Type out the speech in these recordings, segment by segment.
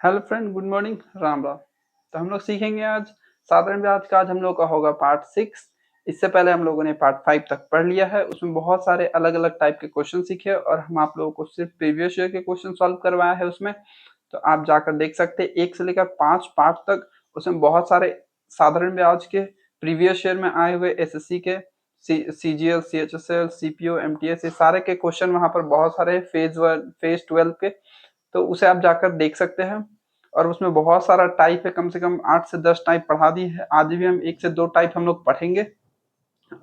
Hello friend, good morning, Ram Ram. तो हम लोग सीखेंगे आज साधारण ब्याज का। आज हम लोग का होगा पार्ट 6। इससे पहले हम लोगों ने पार्ट 5 तक पढ़ लिया है। उसमें बहुत सारे अलग अलग टाइप के क्वेश्चन सीखे और हम आप लोगों को सिर्फ प्रीवियस ईयर के क्वेश्चन सॉल्व करवाया है उसमें। तो आप जाकर देख सकते हैं 1 से लेकर 5 पार्ट तक। उसमें बहुत सारे साधारण ब्याज के प्रीवियस ईयर में आए हुए एसएससी के सीजीएल, सीएचएसएल, सीपीओ, एमटीएस, ये सारे के क्वेश्चन वहां पर बहुत सारे फेज 12 के। तो उसे आप जाकर देख सकते हैं। और उसमें बहुत सारा टाइप है, कम से कम 8 से 10 टाइप पढ़ा दी है। आज भी हम 1 से 2 टाइप हम लोग पढ़ेंगे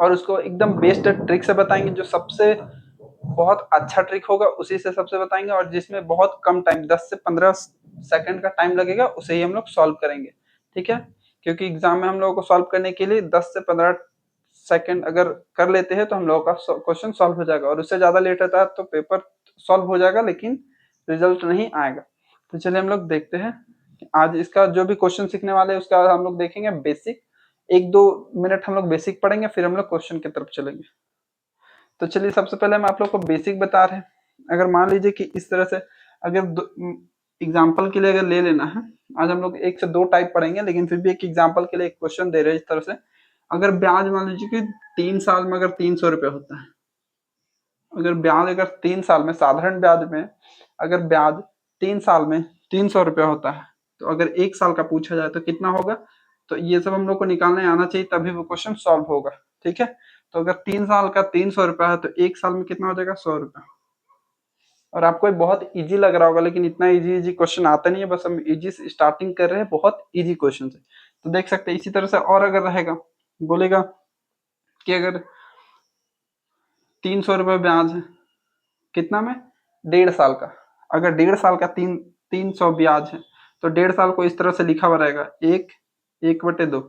और उसको एकदम बेस्ट ट्रिक से बताएंगे। जो सबसे बहुत अच्छा ट्रिक होगा उसी से सबसे बताएंगे, और जिसमें बहुत कम टाइम 10 से 15 सेकंड का टाइम लगेगा उसे ही हम लोग सॉल्व करेंगे। ठीक है, क्योंकि एग्जाम में हम लोगों को सॉल्व करने के लिए 10 से 15 सेकंड अगर कर लेते हैं तो हम लोगों का क्वेश्चन सॉल्व हो जाएगा, और उससे ज्यादा लेट होता है तो पेपर सॉल्व हो जाएगा लेकिन रिजल्ट नहीं आएगा। तो चलिए हम लोग देखते हैं। आज इसका जो भी क्वेश्चन सीखने वाले हैं उसका हम लोग देखेंगे बेसिक। 1-2 मिनट हम लोग बेसिक पढ़ेंगे, फिर हम लोग क्वेश्चन की तरफ चलेंगे। तो चलिए सबसे पहले हम आप लोग को बेसिक बता रहे हैं। अगर मान लीजिए कि इस तरह से, अगर एग्जाम्पल के लिए अगर ले लेना है, आज हम लोग 1 से 2 टाइप पढ़ेंगे लेकिन फिर भी एक एग्जाम्पल के लिए एक क्वेश्चन दे रहे हैं इस तरह से। अगर ब्याज मान लीजिए कि 3 साल में अगर 300 रुपये होता है, अगर ब्याज अगर 3 साल में, साधारण ब्याज में अगर ब्याज 3 साल में 300 रुपया होता है, तो अगर 1 साल का पूछा जाए तो कितना होगा। तो ये सब हम लोग को निकालने आना चाहिए, तभी वो क्वेश्चन सॉल्व होगा। ठीक है, तो अगर 3 साल का 300 रुपया है तो 1 साल में कितना हो जाएगा, 100 रुपया। और आपको ये बहुत इजी लग रहा होगा, लेकिन इतना इजी इजी क्वेश्चन आता नहीं है, बस हम इजी से स्टार्टिंग कर रहे हैं, बहुत इजी क्वेश्चन है। तो देख सकते हैं इसी तरह से। और अगर रहेगा, बोलेगा कि अगर 300 रुपये ब्याज है, कितना में, 1.5 साल का। अगर 1.5 साल का 300 ब्याज है तो 1.5 साल को इस तरह से लिखा हुआ रहेगा, 1/2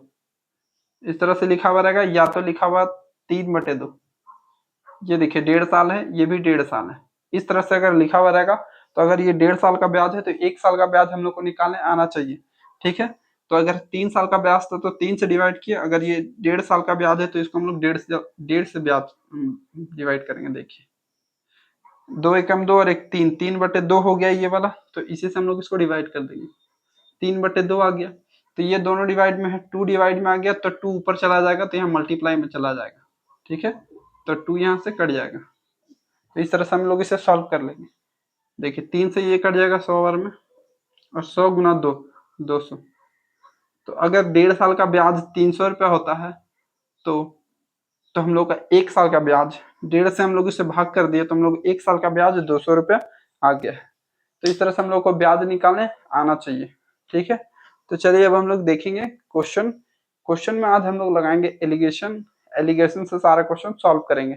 इस तरह से लिखा हुआ रहेगा, या तो लिखा हुआ 3/2। ये देखिए 1.5 साल है, ये भी 1.5 साल है। इस तरह से अगर लिखा हुआ रहेगा तो अगर ये 1.5 साल का ब्याज है तो 1 साल का ब्याज हम लोग को निकालने आना चाहिए। ठीक है, तो अगर 3 साल का ब्याज था तो 3 से डिवाइड किया, अगर ये 1.5 साल का ब्याज है तो इसको हम लोग 1.5 से ब्याज डिवाइड करेंगे। देखिए 2 एकम 2 और 1 3, 3/2 हो गया ये वाला, तो इसी से हम लोग इसको डिवाइड कर देंगे। 3/2 आ गया, तो ये दोनों डिवाइड में है, 2 डिवाइड में आ गया तो 2 ऊपर चला जाएगा तो यहाँ मल्टीप्लाई में चला जाएगा। ठीक है, तो 2 यहाँ से कट जाएगा। तो इस तरह से हम लोग इसे सॉल्व कर लेंगे। देखिए 3 से ये कट जाएगा 100 बार में, और 100 गुना 2, 200। तो अगर 1.5 साल का ब्याज 300 रुपया होता है तो हम लोग का 1 साल का ब्याज 1.5 से हम लोग इसे भाग कर दिए तो हम लोग 1 साल का ब्याज 200 रुपया आ गया है। तो इस तरह से हम लोग को ब्याज निकालने आना चाहिए। ठीक है, तो चलिए अब हम लोग देखेंगे क्वेश्चन। क्वेश्चन में आज हम लोग लगाएंगे एलिगेशन। एलिगेशन से सारा क्वेश्चन सॉल्व करेंगे।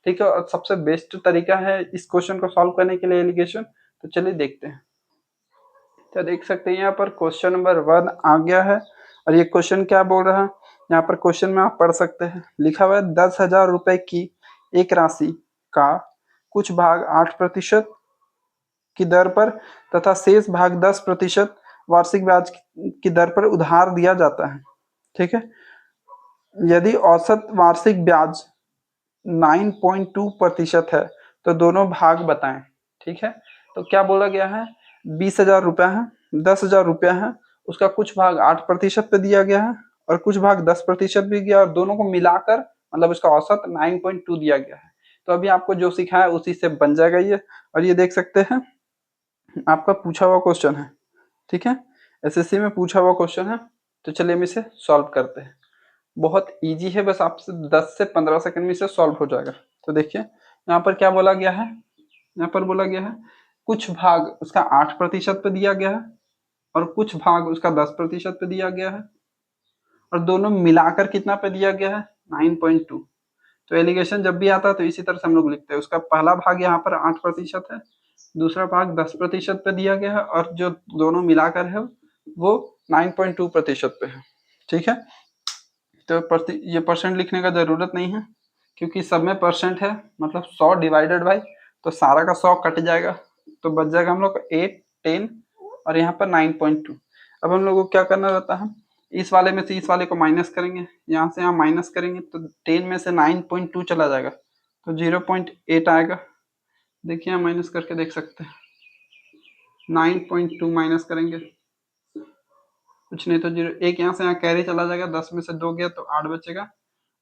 ठीक है, और सबसे बेस्ट तरीका है इस क्वेश्चन को सॉल्व करने के लिए एलिगेशन। तो चलिए देखते हैं। तो देख सकते हैं यहाँ पर क्वेश्चन नंबर 1 आ गया है, और ये क्वेश्चन क्या बोल रहा है, यहाँ पर क्वेश्चन में आप पढ़ सकते हैं। लिखा हुआ है 10,000 रुपए की एक राशि का कुछ भाग 8% की दर पर तथा शेष भाग 10% वार्षिक ब्याज की दर पर उधार दिया जाता है। ठीक है, यदि औसत वार्षिक ब्याज 9.2% है तो दोनों भाग बताएं। ठीक है, तो क्या बोला गया है, 20,000 रुपया है, 10,000 रुपया है, उसका कुछ भाग 8% पे दिया गया है और कुछ भाग 10% भी गया, और दोनों को मिलाकर मतलब उसका औसत 9.2 दिया गया है। तो अभी आपको जो सिखाया उसी से बन जाएगा ये। और ये देख सकते हैं आपका पूछा हुआ क्वेश्चन है। ठीक है, एसएससी में पूछा हुआ क्वेश्चन है। तो चलिए हम इसे सॉल्व करते हैं। बहुत इजी है, बस आपसे 10 से 15 सेकंड में इसे सॉल्व हो जाएगा। तो देखिए यहाँ पर क्या बोला गया है, यहाँ पर बोला गया है कुछ भाग उसका 8% पे दिया गया है और कुछ भाग उसका 10% पे दिया गया है, और दोनों मिलाकर कितना पे दिया गया है, 9.2। तो एलिगेशन जब भी आता है तो इसी तरह से हम लोग लिखते हैं। उसका पहला भाग यहाँ पर 8% है, दूसरा भाग 10% पे दिया गया है, और जो दोनों मिलाकर है वो 9.2% पे है। ठीक है, तो ये परसेंट लिखने का जरूरत नहीं है क्योंकि सब में परसेंट है, मतलब 100 डिवाइडेड बाई, तो सारा का 100 कट जाएगा, तो बच जाएगा हम लोग 8, 10 और यहाँ पर 9.2। अब हम लोग को क्या करना रहता है, इस वाले में से इस वाले को माइनस करेंगे, यहाँ से यहाँ माइनस करेंगे तो 10 में से 9.2 चला जाएगा तो 0.8 आएगा। देखिए यहाँ माइनस करके देख सकते हैं, 9.2 माइनस करेंगे कुछ नहीं तो 0 1 यहाँ से यहाँ कैरी चला जाएगा, 10 में से 2 गया तो 8 बचेगा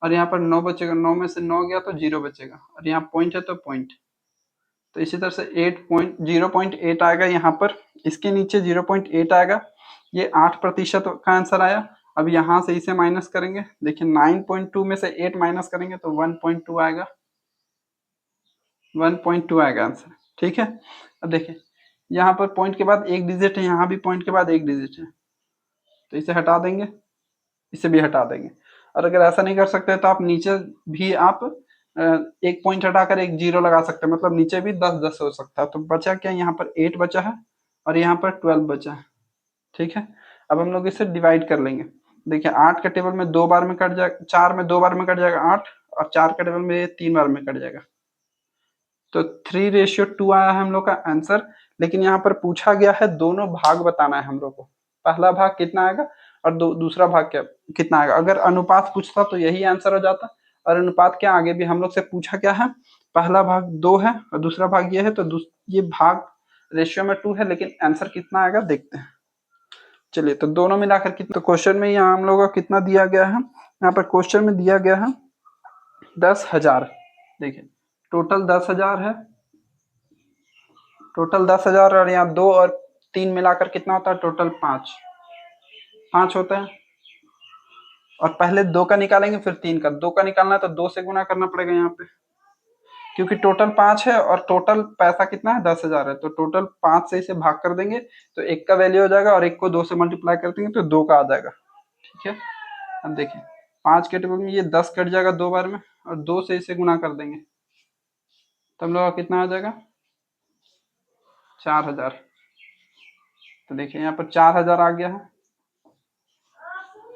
और यहाँ पर 9 बचेगा, 9 में से 9 गया तो 0 बचेगा और यहाँ पॉइंट है तो पॉइंट। तो इसी तरह से 0.8 आएगा यहाँ पर, इसके नीचे 0.8 आएगा, ये 8% का आंसर आया। अब यहाँ से इसे माइनस करेंगे, देखिए 9.2 में से 8 माइनस करेंगे तो 1.2 आएगा, 1.2 आएगा आंसर। ठीक है, अब देखिए यहाँ पर पॉइंट के बाद एक डिजिट है, यहाँ भी पॉइंट के बाद एक डिजिट है, तो इसे हटा देंगे, इसे भी हटा देंगे। और अगर ऐसा नहीं कर सकते तो आप नीचे भी आप एक पॉइंट हटाकर एक 0 लगा सकते हैं, मतलब नीचे भी 10-10 हो सकता है। तो बचा क्या, यहाँ पर 8 बचा है और यहाँ पर 12 बचा है। ठीक है, अब हम लोग इसे डिवाइड कर लेंगे। देखिए 8 का टेबल में 2 बार में कट जाएगा, 4 में 2 बार में कट जाएगा 8, और 4 का टेबल में 3 बार में कट जाएगा, तो 3:2 आया है हम लोग का आंसर। लेकिन यहाँ पर पूछा गया है दोनों भाग बताना है हम लोग को, पहला भाग कितना आएगा और दूसरा भाग कितना आएगा। अगर अनुपात पूछता तो यही आंसर हो जाता, और अनुपात क्या आगे भी हम लोग से पूछा क्या है, पहला भाग 2 है और दूसरा भाग ये है, तो ये भाग रेशियो में 2 है, लेकिन आंसर कितना आएगा देखते हैं। चलिए तो दोनों मिलाकर कितना, तो क्वेश्चन में यहाँ हम लोग का कितना दिया गया है, यहाँ पर क्वेश्चन में दिया गया है 10,000। देखिए टोटल 10,000 है, टोटल 10,000, और यहाँ 2 और 3 मिलाकर कितना होता है, टोटल 5 होता है। और पहले 2 का निकालेंगे फिर 3 का, 2 का निकालना है तो 2 से गुना करना पड़ेगा यहाँ पे, क्योंकि टोटल 5 है और टोटल पैसा कितना है 10,000 है, तो टोटल 5 से इसे भाग कर देंगे तो 1 का वैल्यू हो जाएगा, और 1 को 2 से मल्टीप्लाई कर देंगे तो 2 का आ जाएगा। ठीक है, अब देखिए 5 के टेबल में ये 10 कट जाएगा 2 बार में, और 2 से इसे गुना कर देंगे तो हम लोग का कितना आ जाएगा 4,000। तो देखिए यहाँ पर 4,000 आ गया है,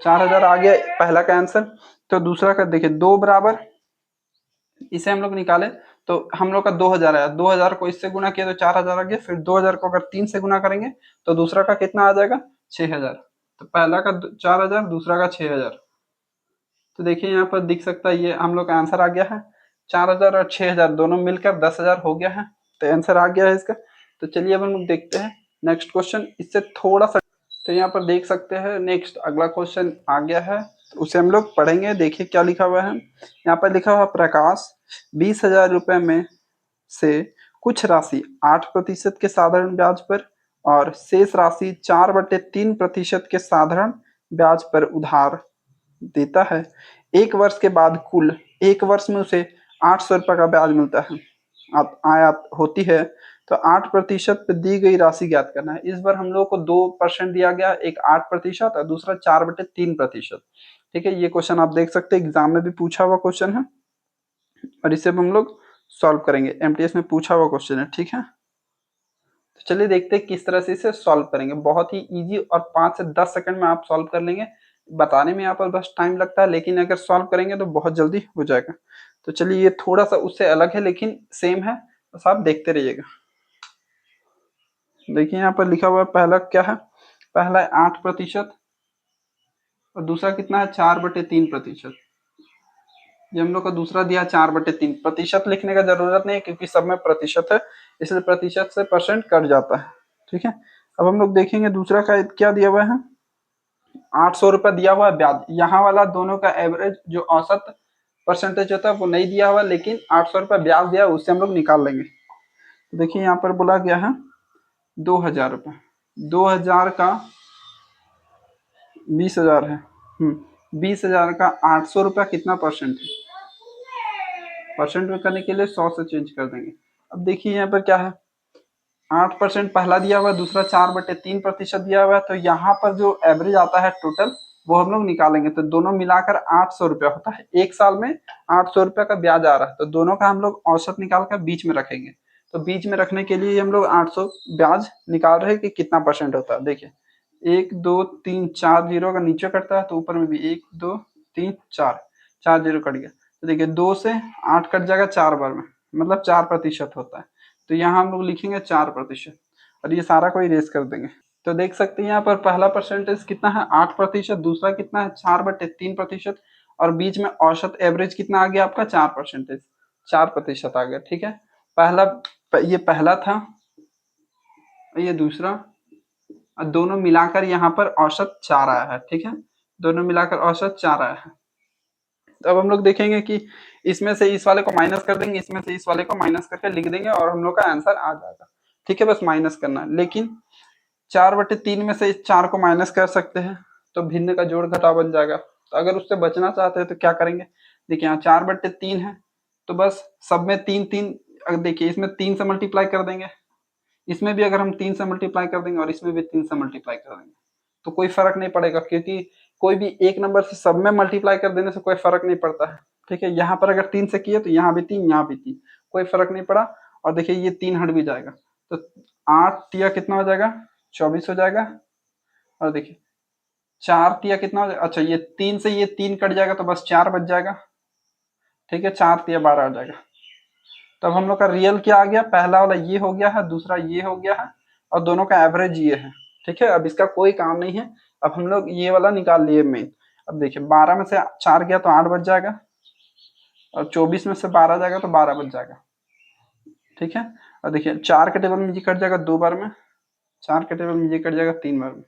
4,000 आ गया पहला का आंसर। तो दूसरा का देखिए 2 बराबर, इसे हम लोग निकाले तो हम लोग का 2,000 आया, 2,000 को इससे गुना किया तो 4,000 आ गया, फिर 2,000 को अगर 3 से गुना करेंगे तो दूसरा का कितना आ जाएगा 6,000। तो पहला का 4,000, दूसरा का 6,000। तो देखिए यहाँ पर दिख सकता है ये हम लोग का आंसर आ गया है, 4,000 और 6,000 दोनों मिलकर 10,000 हो गया है, तो आंसर आ गया है इसका। तो चलिए अब हम लोग देखते हैं नेक्स्ट क्वेश्चन, इससे थोड़ा सा। तो यहाँ पर देख सकते हैं नेक्स्ट अगला क्वेश्चन आ गया है, तो उसे हम लोग पढ़ेंगे। देखिए क्या लिखा हुआ है, यहाँ पर लिखा हुआ प्रकाश 20,000 रुपए में से कुछ राशि 8% के साधारण ब्याज पर और शेष राशि 4/3% के साधारण ब्याज पर उधार देता है। 1 वर्ष के बाद कुल 1 वर्ष में उसे 800 रुपए का ब्याज मिलता है, आया होती है, तो 8% पे दी गई राशि ज्ञात करना है। इस बार हम लोग को 2% दिया गया, एक 8% और दूसरा 4/3%। ठीक है, ये क्वेश्चन आप देख सकते हैं एग्जाम में भी पूछा हुआ क्वेश्चन है, और इसे हम लोग सॉल्व करेंगे, एमटीएस में पूछा हुआ क्वेश्चन है। ठीक है, तो चलिए देखते हैं किस तरह से इसे सॉल्व करेंगे। बहुत ही इजी, और 5 से 10 सेकंड में आप सॉल्व कर लेंगे। बताने में यहाँ पर बस टाइम लगता है, लेकिन अगर सॉल्व करेंगे तो बहुत जल्दी हो जाएगा। तो चलिए ये थोड़ा सा उससे अलग है लेकिन सेम है, बस आप देखते रहिएगा। देखिए यहाँ पर लिखा हुआ है पहला क्या है, पहला है 8% और दूसरा कितना है 4/3%। ये हम लोग का दूसरा दिया 4/3। प्रतिशत लिखने का जरूरत नहीं है क्योंकि सब में प्रतिशत है, इसलिए प्रतिशत से परसेंट कट जाता है। ठीक है, अब हम लोग देखेंगे दूसरा का क्या दिया हुआ है, 800 रुपए दिया हुआ है ब्याज। यहाँ वाला दोनों का एवरेज जो औसत परसेंटेज होता है वो नहीं दिया हुआ, लेकिन 800 रुपए ब्याज दिया, उससे हम लोग निकाल लेंगे। तो देखिए यहाँ पर बोला गया है 2,000 रुपए, 2,000 का 20,000 है, 20,000 का 800 रुपया कितना परसेंट है, परसेंट में करने के लिए 100 से चेंज कर देंगे। अब देखिए यहाँ पर क्या है, 8% पहला दिया हुआ है, दूसरा 4/3% दिया हुआ है, तो यहाँ पर जो एवरेज आता है टोटल वो हम लोग निकालेंगे, तो दोनों मिलाकर 800 रुपया होता है। एक साल में 800 रुपया का ब्याज आ रहा है, तो दोनों का हम लोग औसत निकाल कर बीच में रखेंगे। तो बीच में रखने के लिए हम लोग 800 ब्याज निकाल रहे हैं कि कितना परसेंट होता है। देखिए 1 2 3 4 जीरो का नीचे कटता है, तो ऊपर में भी 1 2 3 4, 4 जीरो कट गया। तो देखिए 2 से 8 कट जाएगा 4 बार में, मतलब 4% होता है। तो यहाँ हम लोग लिखेंगे 4%, और ये सारा को इरेज कर देंगे। तो देख सकते हैं यहाँ पर पहला परसेंटेज कितना है 8%, दूसरा कितना है 4/3%, और बीच में औसत एवरेज कितना आ गया आपका 4% आ गया। ठीक है, ये पहला था, ये दूसरा और दोनों मिलाकर यहाँ पर औसत 4 आया है। ठीक है, दोनों मिलाकर औसत 4 आया है। तो अब हम लोग देखेंगे कि इसमें से इस वाले को माइनस कर देंगे, इसमें से इस वाले को माइनस करके लिख देंगे और हम लोग का आंसर आ जाएगा। ठीक है, बस माइनस करना है। लेकिन 4/3 में से इस 4 को माइनस कर सकते हैं तो भिन्न का जोड़ घटाव बन जाएगा। तो अगर उससे बचना चाहते हैं तो क्या करेंगे, देखिए यहाँ 4/3 है तो बस सब में 3 अगर देखिए इसमें 3 से मल्टीप्लाई कर देंगे, इसमें भी अगर हम 3 से मल्टीप्लाई कर देंगे और इसमें भी 3 से मल्टीप्लाई कर देंगे तो कोई फर्क नहीं पड़ेगा, क्योंकि कोई भी एक नंबर से सब में मल्टीप्लाई कर देने से कोई फर्क नहीं पड़ता है। ठीक है, यहाँ पर अगर 3 से किए तो यहाँ भी 3, यहाँ भी 3, कोई फर्क नहीं पड़ा। और देखिए ये 3 हट भी जाएगा तो 8 तिया कितना हो जाएगा, 24 हो जाएगा। और देखिए 4 तिया कितना हो जाएगा, अच्छा ये 3 से ये 3 कट जाएगा तो बस 4 बच जाएगा। ठीक है, 4 तिया 12 हो जाएगा। तब हम लोग का रियल क्या आ गया, पहला वाला ये हो गया है, दूसरा ये हो गया है और दोनों का एवरेज ये है। ठीक है, अब इसका कोई काम नहीं है। अब हम लोग ये वाला निकाल लिए मेन। अब देखिए 12 में से 4 गया तो 8 बच जाएगा और 24 में से 12 जाएगा तो 12 बच जाएगा। ठीक है, और देखिए 4 के टेबल में ये कट जाएगा 2 बार में, 4 के टेबल में ये कट जाएगा 3 बार में।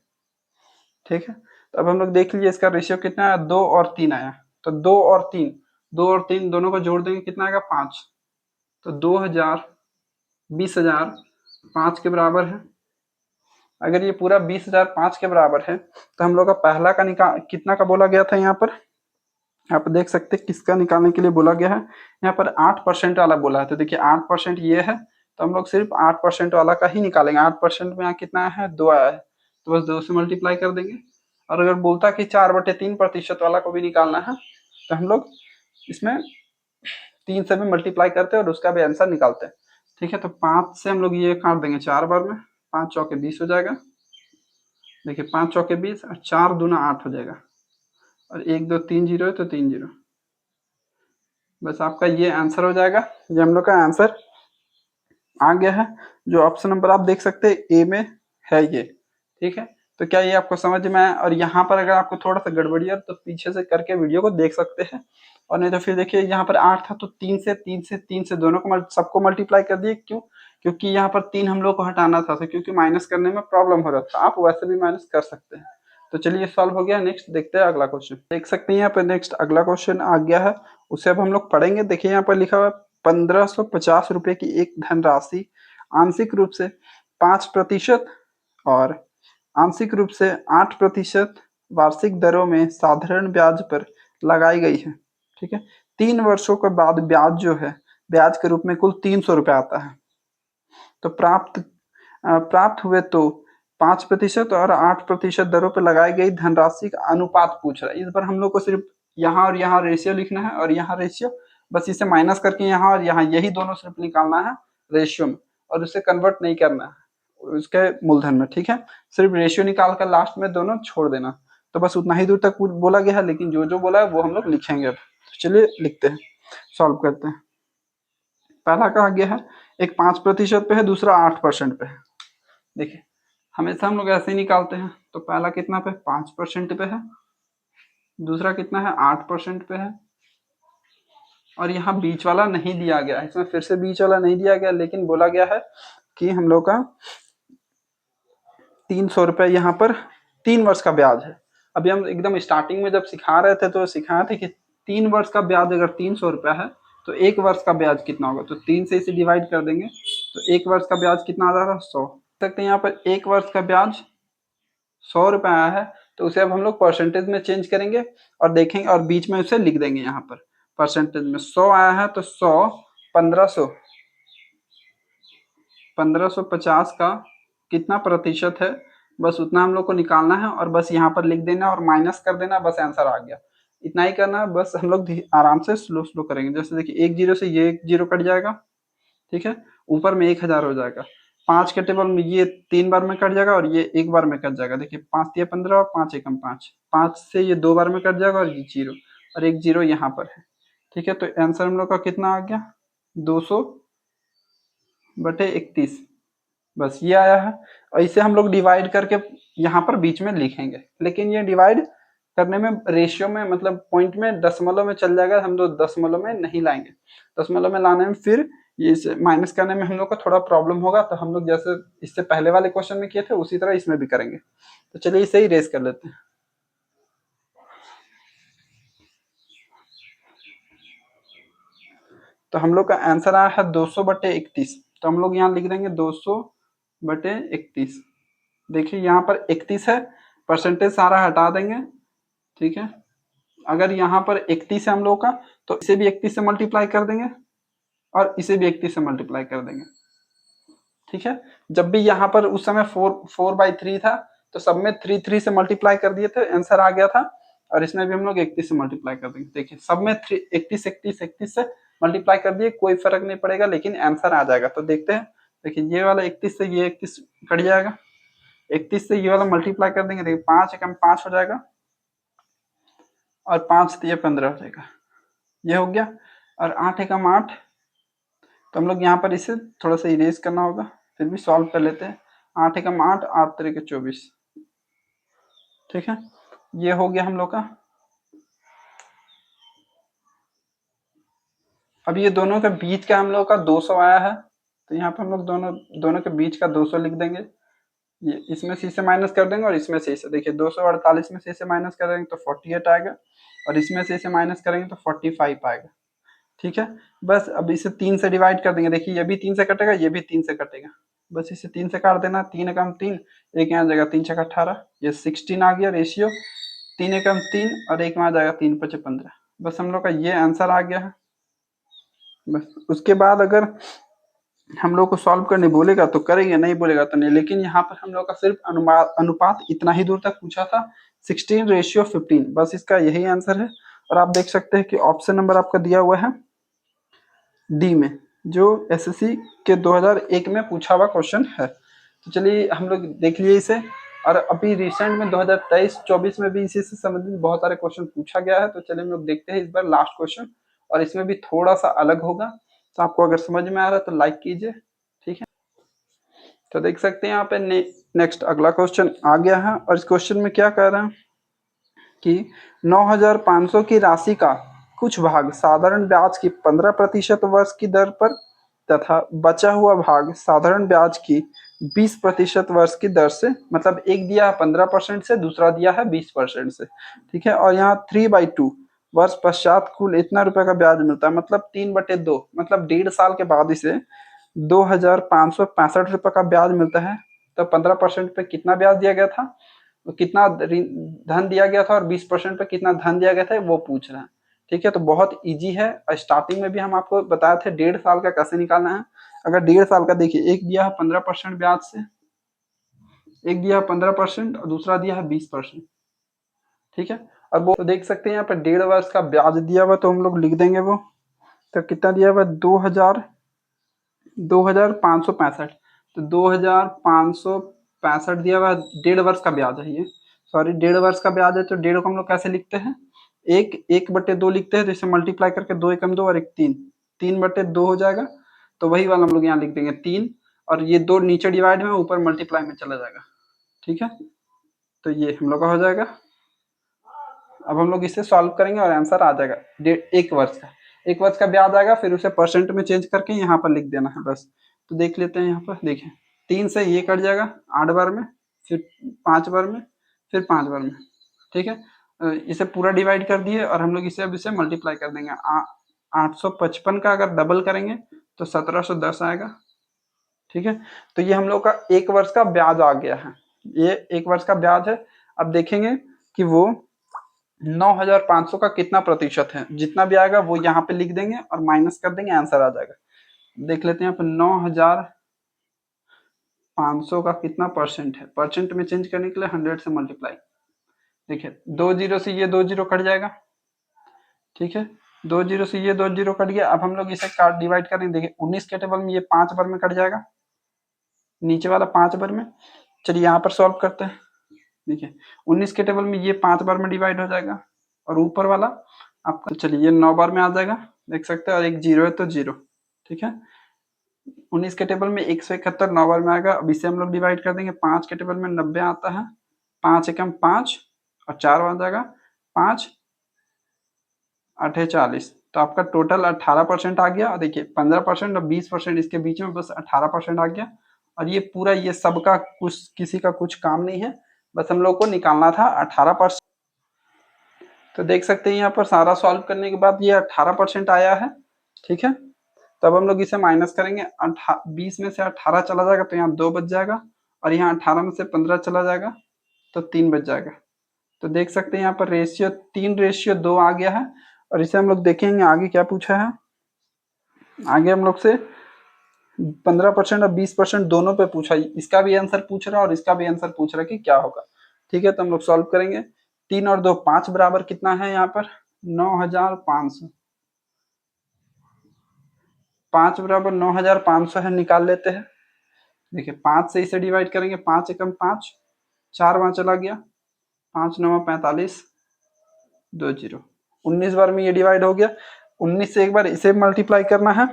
ठीक है, तो अब हम लोग देख लीजिए इसका रेशियो कितना आया, 2 और 3 आया। तो 2 और 3 दोनों को जोड़ देंगे कितना आएगा, 5। तो 2000 20,000 5 के बराबर है। अगर ये पूरा 20,000 5 के बराबर है तो हम लोग का पहला का निकाल कितना का बोला गया था, यहाँ पर आप देख सकते हैं किसका निकालने के लिए बोला गया है। यहाँ पर 8% वाला बोला है, तो देखिए 8% ये है तो हम लोग सिर्फ 8% वाला का ही निकालेंगे। 8% में यहाँ कितना है, 2 आया है तो बस 2 से मल्टीप्लाई कर देंगे। और अगर बोलता कि 4/3% वाला को भी निकालना है तो हम लोग इसमें 3 से भी मल्टीप्लाई करते हैं और उसका भी आंसर निकालते हैं। ठीक है, तो 5 से हम लोग ये काट देंगे 4 बार में, 5 चौके 20 हो जाएगा। देखिए 5 चौके 20 और 4 दूना 8 हो जाएगा और 1 2 3 जीरो है तो 3 जीरो। बस आपका ये आंसर हो जाएगा। ये हम लोग का आंसर आ गया है। जो ऑप्शन नंबर आप देख सकते हैं ए में है ये। ठीक है, तो क्या ये आपको समझ में आया? और यहाँ पर अगर आपको थोड़ा सा गड़बड़ी है तो पीछे से करके वीडियो को देख सकते हैं। और नहीं तो फिर देखिए यहाँ पर 8 था तो 3 से दोनों को सबको मल्टीप्लाई कर दिए। क्यों? क्योंकि यहाँ पर 3 हम लोग को हटाना था, क्योंकि माइनस करने में प्रॉब्लम हो रहा था। आप वैसे भी माइनस कर सकते हैं। तो चलिए सॉल्व हो गया। नेक्स्ट देखते हैं अगला क्वेश्चन। देख सकते हैं यहाँ पर नेक्स्ट अगला क्वेश्चन आ गया है, उसे अब हम लोग पढ़ेंगे। देखिए यहाँ पर लिखा हुआ है 1550 रुपए की एक धनराशि आंशिक रूप से 5% और आंशिक रूप से 8% वार्षिक दरों में साधारण ब्याज पर लगाई गई है। ठीक है, 3 वर्षों के बाद ब्याज जो है, ब्याज के रूप में कुल 300 रुपए आता है। तो प्राप्त हुए तो 5% और 8% दरों पर लगाई गई धनराशि का अनुपात पूछ रहा है। इस पर हम लोग को सिर्फ यहाँ और यहाँ रेशियो लिखना है और यहाँ रेशियो, बस इसे माइनस करके यहाँ और यहाँ यही दोनों सिर्फ निकालना है रेशियो में, और उसे कन्वर्ट नहीं करना है उसके मूलधन में। ठीक है, सिर्फ रेशियो निकाल कर लास्ट में दोनों छोड़ देना। तो बस उतना ही दूर तक बोला गया है, लेकिन जो जो बोला है वो हम लोग लिखेंगे। अब तो चलिए लिखते हैं, सॉल्व करते हैं। पहला कहा गया है एक 5% पे है, दूसरा 8% पे है। देखिए हमेशा हम लोग ऐसे ही निकालते हैं। तो पहला कितना पे, 5% पे है, दूसरा कितना है, 8% पे है, और यहाँ बीच वाला नहीं दिया गया है। इसमें फिर से बीच वाला नहीं दिया गया, लेकिन बोला गया है कि हम लोग का 300 रुपए यहाँ पर 3 वर्ष का ब्याज है। अभी हम एकदम स्टार्टिंग में जब सिखा रहे थे तो सिखाए थे कि 3 वर्ष का ब्याज अगर 300 रुपया है तो 1 वर्ष का ब्याज कितना होगा। तो 3 से इसे डिवाइड कर देंगे तो 1 वर्ष का ब्याज कितना आ रहा है, 100। सकते हैं यहाँ पर 1 वर्ष का ब्याज 100 रुपए आया है, तो उसे अब हम लोग परसेंटेज में चेंज करेंगे और देखेंगे और बीच में उसे लिख देंगे। यहाँ पर परसेंटेज में 100 आया है तो 100 1550 का कितना प्रतिशत है, बस उतना हम लोग को निकालना है और बस यहाँ पर लिख देना और माइनस कर देना, बस आंसर आ गया। इतना ही करना है। बस हम लोग आराम से स्लो स्लो करेंगे। जैसे देखिए 1 जीरो से ये 1 जीरो कट जाएगा। ठीक है, ऊपर में 1000 हो जाएगा। 5 के टेबल में ये 3 बार में कट जाएगा और ये 1 बार में कट जाएगा। देखिए 5 तिया 15 और 5 एकम 5, 5 से ये 2 बार में कट जाएगा और ये जीरो और 1 जीरो यहाँ पर है। ठीक है, तो आंसर हम लोग का कितना आ गया, 200/31। बस ये आया है। और इसे हम लोग डिवाइड करके यहाँ पर बीच में लिखेंगे, लेकिन ये डिवाइड करने में रेशियो में मतलब पॉइंट में दशमलव में चल जाएगा, हम लोग दशमलव में नहीं लाएंगे। दशमलव में लाने में फिर ये इसे माइनस करने में हम लोग को थोड़ा प्रॉब्लम होगा, तो हम लोग जैसे इससे पहले वाले क्वेश्चन में किए थे उसी तरह इसमें भी करेंगे। तो चलिए इसे ही रेस कर लेते हैं। तो हम लोग का आंसर आया है 200/31। तो हम लोग यहाँ लिख देंगे 200/31। देखिए यहाँ पर 31 है, परसेंटेज सारा हटा देंगे, ठीक है। अगर यहाँ पर 31 है हम लोग का, तो इसे भी 31 से मल्टीप्लाई कर देंगे और इसे भी 31 से मल्टीप्लाई कर देंगे, ठीक है। जब भी यहाँ पर उस समय 4/3 था, तो सब में 3 से मल्टीप्लाई कर दिए थे, आंसर आ गया था। और इसमें भी हम लोग 31 से मल्टीप्लाई कर देंगे। देखिए सब में 31 से मल्टीप्लाई कर दिए, कोई फर्क नहीं पड़ेगा, लेकिन आंसर आ जाएगा। तो देखते हैं, देखिए ये वाला 31 से ये 31 कट जाएगा, 31 से ये वाला मल्टीप्लाई कर देंगे, देखिए 5 एकम 5 हो जाएगा और 5 से ये 15 हो जाएगा, ये हो गया। और 8 एकम 8, तो हम लोग यहाँ पर इसे थोड़ा सा इरेज करना होगा, फिर भी सॉल्व कर लेते हैं। 8 एकम 8, 8 तरीके 24, ठीक है। ये हो गया हम लोग का। अब ये दोनों के बीच का हम लोग का 200 आया है, तो यहाँ पर हम लोग दोनों के बीच का 200 लिख देंगे। ये इसमें से इसे माइनस कर देंगे और इसमें से इसे, देखिए 248 में से इसे माइनस करेंगे तो 48 आएगा और इसमें से इसे माइनस करेंगे तो 45 आएगा, ठीक है। बस अब इसे 3 से डिवाइड कर देंगे, देखिए ये भी 3 से कटेगा, ये भी 3 से कटेगा, बस इसे 3 से काट देना। 3 एकम 3, एक यहाँ जाएगा 3 छक्का 18, ये 16 आ गया रेशियो। 3 एकम 3 और एक वहाँ जाएगा 3 पचे 15। बस हम लोग का ये आंसर आ गया है। बस उसके बाद अगर हम लोग को सॉल्व करने बोलेगा तो करेंगे, नहीं बोलेगा तो नहीं। लेकिन यहाँ पर हम लोग का सिर्फ अनुपात इतना ही दूर तक पूछा था, 16:15, बस इसका यही आंसर है। और आप देख सकते हैं कि ऑप्शन नंबर आपका दिया हुआ है डी में, जो एसएससी के 2001 में पूछा हुआ क्वेश्चन है। तो चलिए हम लोग देख लिए इसे। और अभी रिसेंट में 2023-24 में भी इसी से संबंधित बहुत सारे क्वेश्चन पूछा गया है। तो चलिए हम लोग देखते हैं इस बार लास्ट क्वेश्चन, और इसमें भी थोड़ा सा अलग होगा। तो आपको अगर समझ में आ रहा है तो लाइक कीजिए, ठीक है। तो देख सकते हैं यहाँ पे नेक्स्ट अगला क्वेश्चन आ गया है, और इस क्वेश्चन में क्या कह रहे हैं कि 9,500 की राशि का कुछ भाग साधारण ब्याज की 15% वर्ष की दर पर तथा बचा हुआ भाग साधारण ब्याज की 20% वर्ष की दर से, मतलब एक दिया है 15% से, दूसरा दिया है 20% से, ठीक है। और यहाँ 3/2 वर्ष पश्चात कुल इतना रुपए का ब्याज मिलता है, मतलब 3/2, मतलब 1.5 साल के बाद इसे 2,565 रुपए का ब्याज मिलता है। तो 15% पे कितना ब्याज दिया गया था, कितना धन दिया गया था, और 20% पे कितना धन दिया गया था, वो पूछ रहे हैं, ठीक है। तो बहुत इजी है। स्टार्टिंग में भी हम आपको बताए थे 1.5 साल का कैसे निकालना है। अगर 1.5 साल का देखिए, एक दिया है 15% ब्याज से, एक दिया है 15% और दूसरा दिया है 20%, ठीक है। और वो तो देख सकते हैं यहाँ पर 1.5 वर्ष का ब्याज दिया हुआ, तो हम लोग लिख देंगे वो। तो कितना दिया हुआ, 2,565। तो 2,565 दिया हुआ, 1.5 वर्ष का ब्याज है ये, सॉरी 1.5 वर्ष का ब्याज है। तो 1.5 को हम लोग कैसे लिखते हैं, 1/2 लिखते हैं, तो इसे मल्टीप्लाई करके 2 एकम 2 और 1 3, 3/2 हो जाएगा। तो वही वाला हम लोग यहाँ लिख देंगे 3, और ये 2 नीचे डिवाइड में, ऊपर मल्टीप्लाई में चला जाएगा, ठीक है। तो ये हम लोग का हो जाएगा। अब हम लोग इसे सॉल्व करेंगे और आंसर आ जाएगा 1 वर्ष का, 1 वर्ष का ब्याज आएगा, फिर उसे परसेंट में चेंज करके यहाँ पर लिख देना है बस। तो देख लेते हैं यहाँ पर, देखिए 3 से ये कट जाएगा 8 बार में, फिर 5 बार में, फिर 5 बार में, ठीक है। इसे पूरा डिवाइड कर दिए, और हम लोग इसे अब इसे मल्टीप्लाई कर देंगे। 855 का अगर डबल करेंगे तो 1710 आएगा, ठीक है। तो ये हम लोग का 1 वर्ष का ब्याज आ गया है, ये 1 वर्ष का ब्याज है। अब देखेंगे कि वो 9,500 का कितना प्रतिशत है, जितना भी आएगा वो यहाँ पे लिख देंगे और माइनस कर देंगे, आंसर आ जाएगा। देख लेते हैं यहाँ पे 9,500 का कितना परसेंट है, परसेंट में चेंज करने के लिए 100 से मल्टीप्लाई। देखिए 2 जीरो से ये 2 जीरो कट जाएगा, ठीक है। 2 जीरो से ये 2 जीरो कट गया। अब हम लोग इसे काट डिवाइड करेंगे, देखिए 19 के टेबल में ये 5 बार में कट जाएगा, नीचे वाला 5 बार में। चलिए यहाँ पर सॉल्व करते हैं। देखिए 19 के टेबल में ये 5 बार में डिवाइड हो जाएगा, और ऊपर वाला आपका, चलिए ये 9 बार में आ जाएगा, देख सकते हैं। और एक जीरो है तो जीरो, ठीक है। 19 के टेबल में 171 9 बार में आएगा। अब इसे हम लोग डिवाइड कर देंगे, 5 के टेबल में 90 आता है, 5 एकम 5 और 4 आ जाएगा, 5 8 40, तो आपका टोटल 18% आ गया। देखिए 15% और 20% इसके बीच में बस 18% आ गया। और ये पूरा ये सबका कुछ किसी का कुछ काम नहीं है, बस हम लोग को निकालना था 18%। तो देख सकते हैं यहाँ पर सारा सॉल्व करने के बाद ये 18% आया है। ठीक है, तब हम लोग इसे माइनस करेंगे। 20 में से 18 चला जाएगा तो यहाँ 2 बच जाएगा, और यहाँ 18 में से 15 चला जाएगा तो 3 बच जाएगा। तो देख सकते हैं यहाँ पर रेशियो 3:2 आ गया है। और इसे हम लोग देखेंगे आगे क्या पूछा है। आगे हम लोग से 15% और 20% दोनों पे पूछा, इसका भी आंसर पूछ रहा है और इसका भी आंसर पूछ रहा है कि क्या होगा। ठीक है, तो हम लोग सॉल्व करेंगे। 3 और 2 5 बराबर कितना है यहाँ पर 9500। 5 बराबर 9500 है, निकाल लेते हैं। देखिए 5 से इसे डिवाइड करेंगे, 5 एकम 5, 4 वहां चला गया, 5 9 45 2 0। 19 बार में ये डिवाइड हो गया। 19 से एक बार इसे मल्टीप्लाई करना है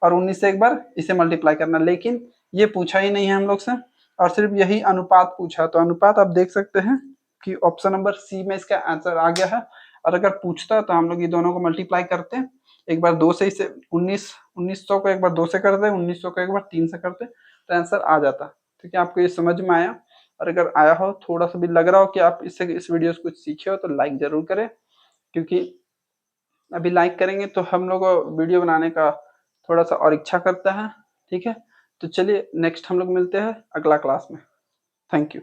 और 19 से एक बार इसे मल्टीप्लाई करना, लेकिन ये पूछा ही नहीं है हम लोग से, और सिर्फ यही अनुपात पूछा। तो अनुपात आप देख सकते हैं कि ऑप्शन नंबर सी में इसका आंसर आ गया है। और अगर पूछता तो हम लोग ये दोनों को मल्टीप्लाई करते हैं, एक बार 2 से इसे 1900 को एक बार 2 से करते, 1900 को एक बार 3 से करते, तो आंसर आ जाता। ठीक है, आपको ये समझ में आया? और अगर आया हो, थोड़ा सा भी लग रहा हो कि आप इससे इस वीडियो से कुछ सीखे हो, तो लाइक जरूर करें, क्योंकि अभी लाइक करेंगे तो हम लोग वीडियो बनाने का थोड़ा सा और इच्छा करता है। ठीक है, तो चलिए नेक्स्ट हम लोग मिलते हैं अगला क्लास में। Thank you.